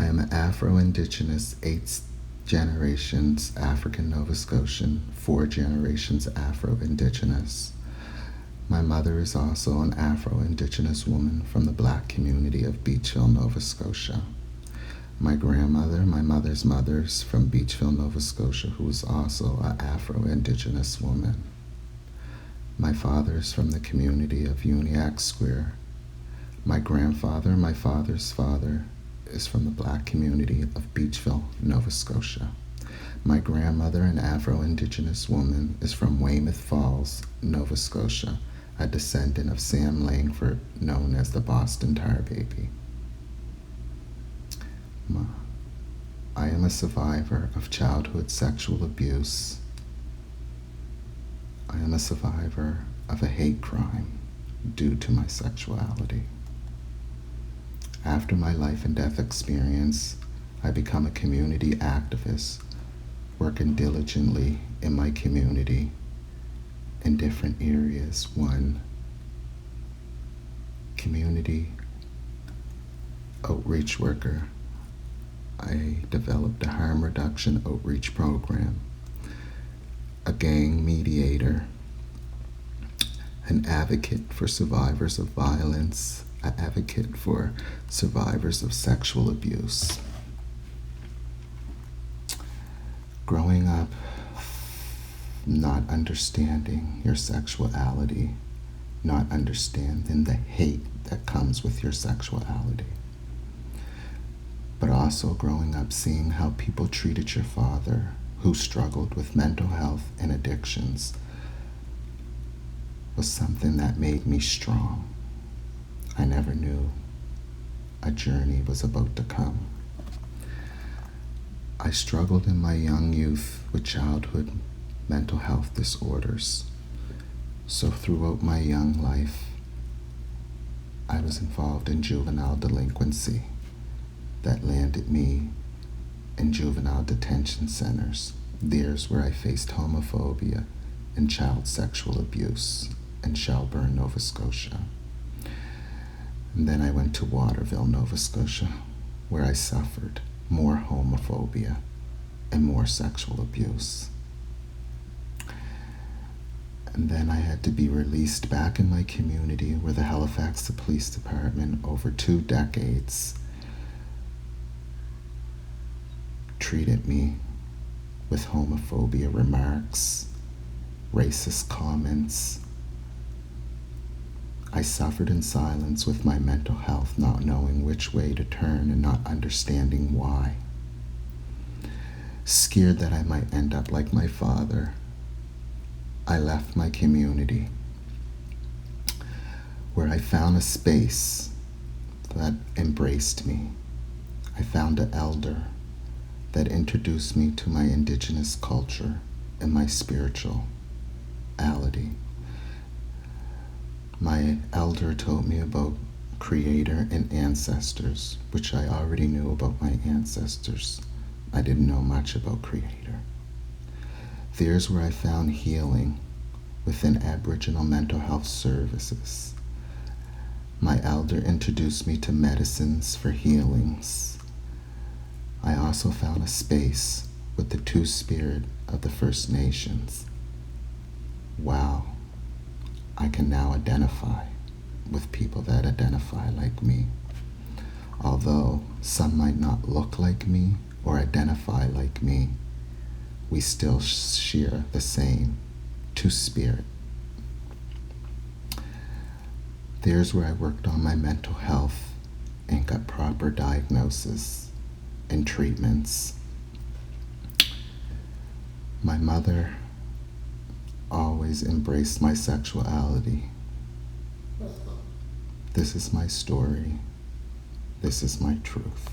I am an Afro-Indigenous, 8 generations African Nova Scotian, 4 generations Afro-Indigenous. My mother is also an Afro-Indigenous woman from the Black community of Beachville, Nova Scotia. My grandmother, my mother's mother's from Beachville, Nova Scotia, who is also an Afro-Indigenous woman. My father is from the community of Uniacke Square. My grandfather, my father's father, is from the Black community of Beachville, Nova Scotia. My grandmother, an Afro-Indigenous woman, is from Weymouth Falls, Nova Scotia, a descendant of Sam Langford, known as the Boston Tar Baby. I am a survivor of childhood sexual abuse. I am a survivor of a hate crime due to my sexuality. After my life and death experience, I become a community activist, working diligently in my community in different areas. One, community outreach worker. I developed a harm reduction outreach program, a gang mediator, an advocate for survivors of violence, an advocate for survivors of sexual abuse. Growing up, not understanding your sexuality, not understanding the hate that comes with your sexuality, but also growing up seeing how people treated your father, who struggled with mental health and addictions, was something that made me strong. I never knew a journey was about to come. I struggled in my young youth with childhood mental health disorders. So throughout my young life, I was involved in juvenile delinquency that landed me in juvenile detention centers. There's where I faced homophobia and child sexual abuse in Shelburne, Nova Scotia. And then I went to Waterville, Nova Scotia, where I suffered more homophobia and more sexual abuse. And then I had to be released back in my community where the Halifax Police Department, over 2 decades, treated me with homophobia remarks, racist comments. I suffered in silence with my mental health, not knowing which way to turn and not understanding why. Scared that I might end up like my father, I left my community, where I found a space that embraced me. I found an elder that introduced me to my Indigenous culture and my spirituality. My elder told me about Creator and ancestors, which I already knew about my ancestors. I didn't know much about Creator. There's where I found healing within Aboriginal mental health services. My elder introduced me to medicines for healings. I also found a space with the two-spirted of the First Nations. Wow, I can now identify with people that identify like me. Although some might not look like me or identify like me, we still share the same two-spirit. There's where I worked on my mental health and got proper diagnosis and treatments. My mother always embraced my sexuality. This is my story. This is my truth.